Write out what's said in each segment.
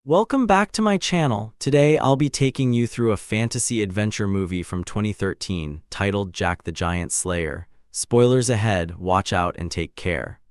Welcome back to my channel. Today I'll be taking you through a fantasy adventure movie from 2013 titled Jack the Giant Slayer. Spoilers ahead, watch out and take care.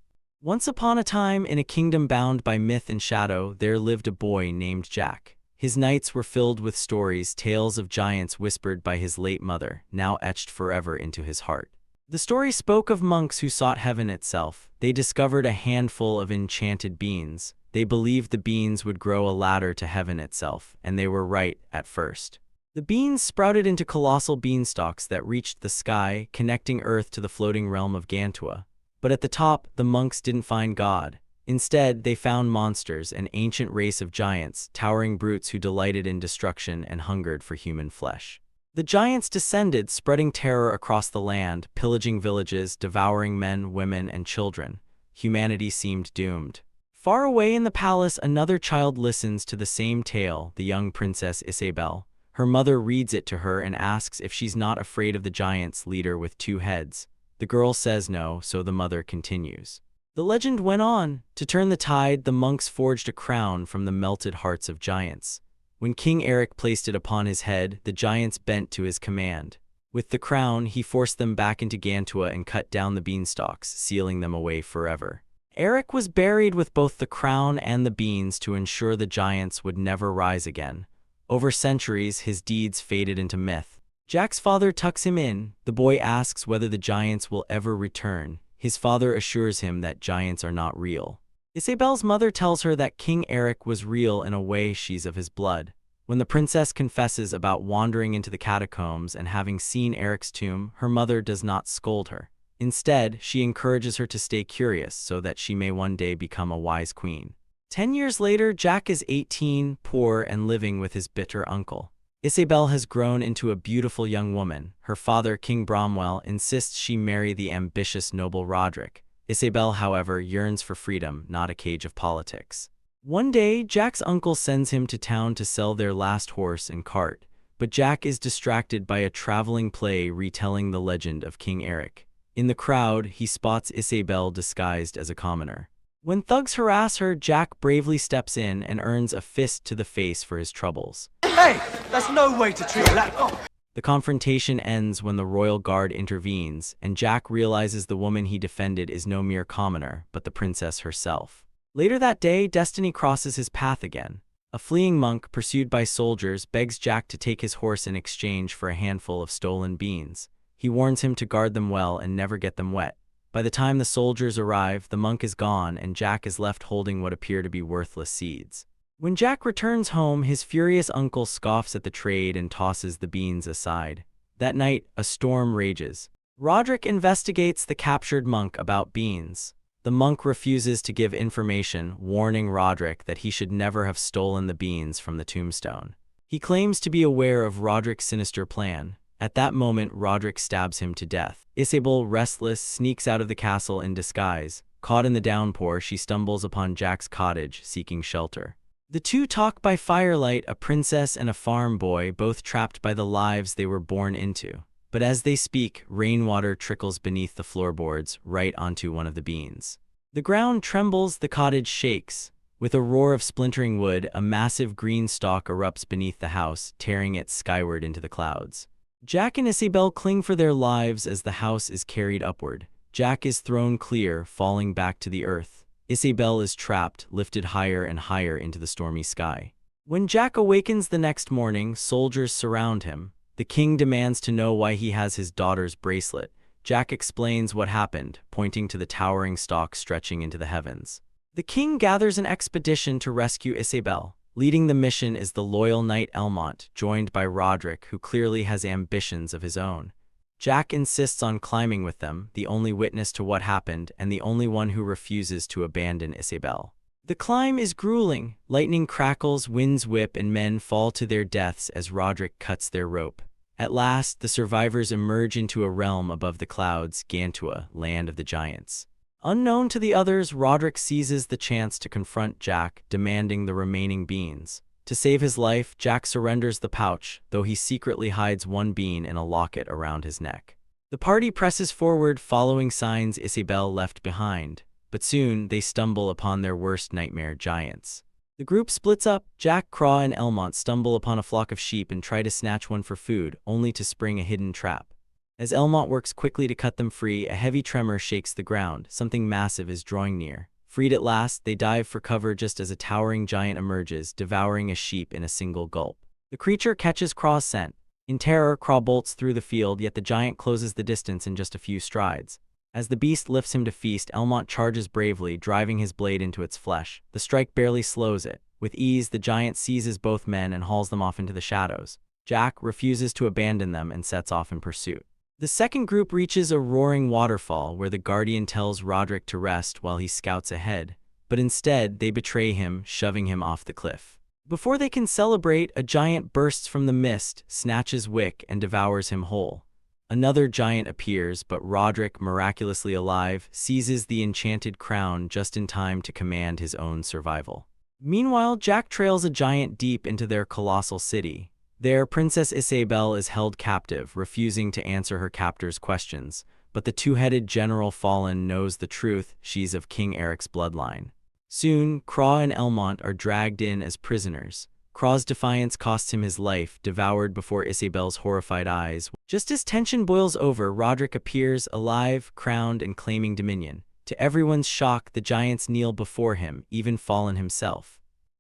Once upon a time, in a kingdom bound by myth and shadow, there lived a boy named Jack. His nights were filled with stories, tales of giants whispered by his late mother, now etched forever into his heart. The story spoke of monks who sought heaven itself. They discovered a handful of enchanted beans. They believed the beans would grow a ladder to heaven itself, and they were right at first. The beans sprouted into colossal beanstalks that reached the sky, connecting Earth to the floating realm of Gantua. But at the top, the monks didn't find God. Instead, they found monsters, an ancient race of giants, towering brutes who delighted in destruction and hungered for human flesh. The giants descended, spreading terror across the land, pillaging villages, devouring men, women, and children. Humanity seemed doomed. Far away in the palace, another child listens to the same tale, the young princess Isabel. Her mother reads it to her and asks if she's not afraid of the giants leader with two heads. The girl says no, so the mother continues. The legend went on. To turn the tide, the monks forged a crown from the melted hearts of giants. When King Eric placed it upon his head, the giants bent to his command. With the crown, he forced them back into Gantua and cut down the beanstalks, sealing them away forever. Eric was buried with both the crown and the beans to ensure the giants would never rise again. Over centuries, his deeds faded into myth. Jack's father tucks him in. The boy asks whether the giants will ever return. His father assures him that giants are not real. Isabel's mother tells her that King Eric was real in a way, she's of his blood. When the princess confesses about wandering into the catacombs and having seen Eric's tomb, her mother does not scold her. Instead, she encourages her to stay curious so that she may one day become a wise queen. 10 years later, Jack is 18, poor, and living with his bitter uncle. Isabel has grown into a beautiful young woman. Her father, King Bromwell, insists she marry the ambitious noble Roderick. Isabel, however, yearns for freedom, not a cage of politics. One day, Jack's uncle sends him to town to sell their last horse and cart, but Jack is distracted by a traveling play retelling the legend of King Eric. In the crowd, he spots Isabel disguised as a commoner. When thugs harass her, Jack bravely steps in and earns a fist to the face for his troubles. Hey, that's no way to treat a lad. Oh. The confrontation ends when the royal guard intervenes, and Jack realizes the woman he defended is no mere commoner, but the princess herself. Later that day, destiny crosses his path again. A fleeing monk, pursued by soldiers, begs Jack to take his horse in exchange for a handful of stolen beans. He warns him to guard them well and never get them wet. By the time the soldiers arrive, the monk is gone and Jack is left holding what appear to be worthless seeds. When Jack returns home, his furious uncle scoffs at the trade and tosses the beans aside. That night, a storm rages. Roderick investigates the captured monk about beans. The monk refuses to give information, warning Roderick that he should never have stolen the beans from the tombstone. He claims to be aware of Roderick's sinister plan. At that moment, Roderick stabs him to death. Isabel, restless, sneaks out of the castle in disguise. Caught in the downpour, she stumbles upon Jack's cottage, seeking shelter. The two talk by firelight, a princess and a farm boy, both trapped by the lives they were born into. But as they speak, rainwater trickles beneath the floorboards, right onto one of the beans. The ground trembles, the cottage shakes. With a roar of splintering wood, a massive green stalk erupts beneath the house, tearing it skyward into the clouds. Jack and Isabel cling for their lives as the house is carried upward. Jack is thrown clear, falling back to the earth. Isabel is trapped, lifted higher and higher into the stormy sky. When Jack awakens the next morning, soldiers surround him. The king demands to know why he has his daughter's bracelet. Jack explains what happened, pointing to the towering stalk stretching into the heavens. The king gathers an expedition to rescue Isabel. Leading the mission is the loyal knight Elmont, joined by Roderick, who clearly has ambitions of his own. Jack insists on climbing with them, the only witness to what happened and the only one who refuses to abandon Isabel. The climb is grueling. Lightning crackles, winds whip, and men fall to their deaths as Roderick cuts their rope. At last, the survivors emerge into a realm above the clouds, Gantua, land of the giants. Unknown to the others, Roderick seizes the chance to confront Jack, demanding the remaining beans. To save his life, Jack surrenders the pouch, though he secretly hides one bean in a locket around his neck. The party presses forward, following signs Isabel left behind, but soon they stumble upon their worst nightmare, giants. The group splits up. Jack, Craw, and Elmont stumble upon a flock of sheep and try to snatch one for food, only to spring a hidden trap. As Elmont works quickly to cut them free, a heavy tremor shakes the ground. Something massive is drawing near. Freed at last, they dive for cover just as a towering giant emerges, devouring a sheep in a single gulp. The creature catches Craw's scent. In terror, Craw bolts through the field, yet the giant closes the distance in just a few strides. As the beast lifts him to feast, Elmont charges bravely, driving his blade into its flesh. The strike barely slows it. With ease, the giant seizes both men and hauls them off into the shadows. Jack refuses to abandon them and sets off in pursuit. The second group reaches a roaring waterfall where the Guardian tells Roderick to rest while he scouts ahead, but instead they betray him, shoving him off the cliff. Before they can celebrate, a giant bursts from the mist, snatches Wick, and devours him whole. Another giant appears, but Roderick, miraculously alive, seizes the enchanted crown just in time to command his own survival. Meanwhile, Jack trails a giant deep into their colossal city. There, Princess Isabelle is held captive, refusing to answer her captor's questions, but the two-headed General Fallen knows the truth. She's of King Eric's bloodline. Soon, Craw and Elmont are dragged in as prisoners. Craw's defiance costs him his life, devoured before Isabelle's horrified eyes. Just as tension boils over, Roderick appears, alive, crowned, and claiming dominion. To everyone's shock, the giants kneel before him, even Fallen himself.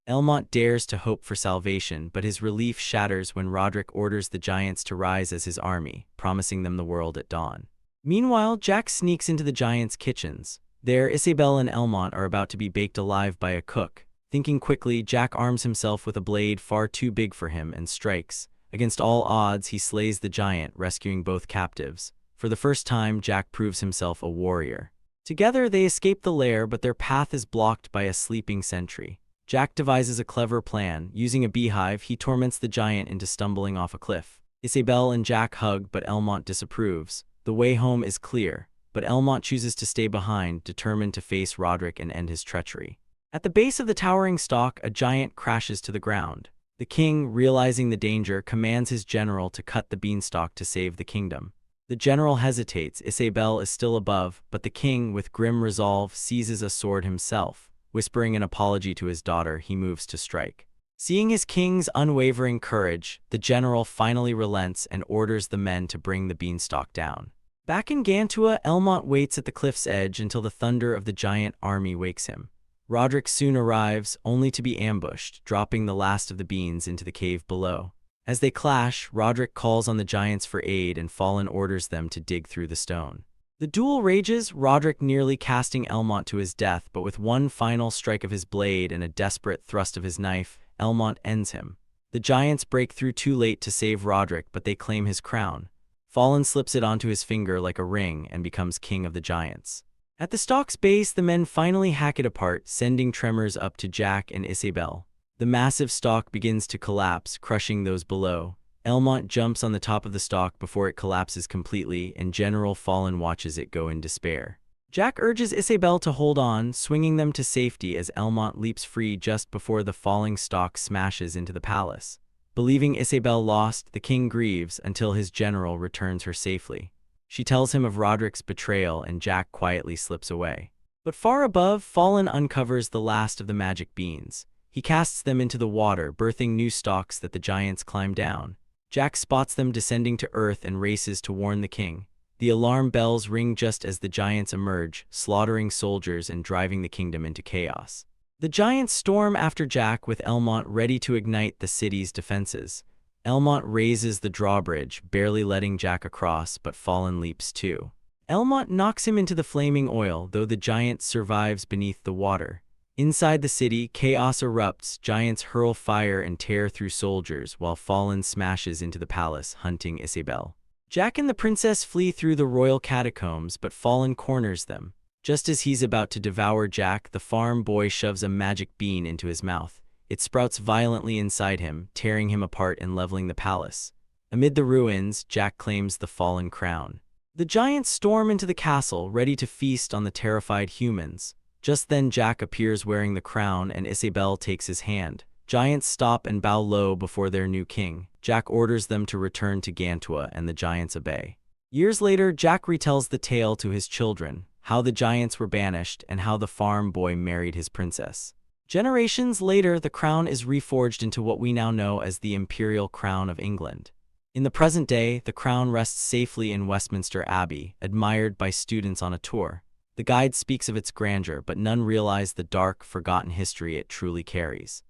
Elmont dares to hope for salvation, but his relief shatters when Roderick orders the giants to rise as his army, promising them the world at dawn. Meanwhile, Jack sneaks into the giants' kitchens. There, Isabelle and Elmont are about to be baked alive by a cook. Thinking quickly, Jack arms himself with a blade far too big for him and strikes. Against all odds, he slays the giant, rescuing both captives. For the first time, Jack proves himself a warrior. Together, they escape the lair, but their path is blocked by a sleeping sentry. Jack devises a clever plan. Using a beehive, he torments the giant into stumbling off a cliff. Isabelle and Jack hug, but Elmont disapproves. The way home is clear, but Elmont chooses to stay behind, determined to face Roderick and end his treachery. At the base of the towering stalk, a giant crashes to the ground. The king, realizing the danger, commands his general to cut the beanstalk to save the kingdom. The general hesitates. Isabelle is still above, but the king, with grim resolve, seizes a sword himself. Whispering an apology to his daughter, he moves to strike. Seeing his king's unwavering courage, the general finally relents and orders the men to bring the beanstalk down. Back in Gantua, Elmont waits at the cliff's edge until the thunder of the giant army wakes him. Roderick soon arrives, only to be ambushed, dropping the last of the beans into the cave below. As they clash, Roderick calls on the giants for aid and Fallen orders them to dig through the stone. The duel rages, Roderick nearly casting Elmont to his death, but with one final strike of his blade and a desperate thrust of his knife, Elmont ends him. The giants break through too late to save Roderick, but they claim his crown. Fallen slips it onto his finger like a ring and becomes king of the giants. At the stalk's base, the men finally hack it apart, sending tremors up to Jack and Isabelle. The massive stalk begins to collapse, crushing those below. Elmont jumps on the top of the stalk before it collapses completely, and General Fallen watches it go in despair. Jack urges Isabelle to hold on, swinging them to safety as Elmont leaps free just before the falling stalk smashes into the palace. Believing Isabelle lost, the king grieves until his general returns her safely. She tells him of Roderick's betrayal, and Jack quietly slips away. But far above, Fallen uncovers the last of the magic beans. He casts them into the water, birthing new stalks that the giants climb down. Jack spots them descending to earth and races to warn the king. The alarm bells ring just as the giants emerge, slaughtering soldiers and driving the kingdom into chaos. The giants storm after Jack, with Elmont ready to ignite the city's defenses. Elmont raises the drawbridge, barely letting Jack across, but Fallen leaps too. Elmont knocks him into the flaming oil, though the giant survives beneath the water. Inside the city, chaos erupts. Giants hurl fire and tear through soldiers, while Fallen smashes into the palace, hunting Isabelle. Jack and the princess flee through the royal catacombs, but Fallen corners them. Just as he's about to devour Jack, the farm boy shoves a magic bean into his mouth. It sprouts violently inside him, tearing him apart and leveling the palace. Amid the ruins, Jack claims the fallen crown. The giants storm into the castle, ready to feast on the terrified humans. Just then Jack appears wearing the crown and Isabelle takes his hand. Giants stop and bow low before their new king. Jack orders them to return to Gantua and the giants obey. Years later, Jack retells the tale to his children, how the giants were banished and how the farm boy married his princess. Generations later, the crown is reforged into what we now know as the Imperial Crown of England. In the present day, the crown rests safely in Westminster Abbey, admired by students on a tour. The guide speaks of its grandeur, but none realize the dark, forgotten history it truly carries.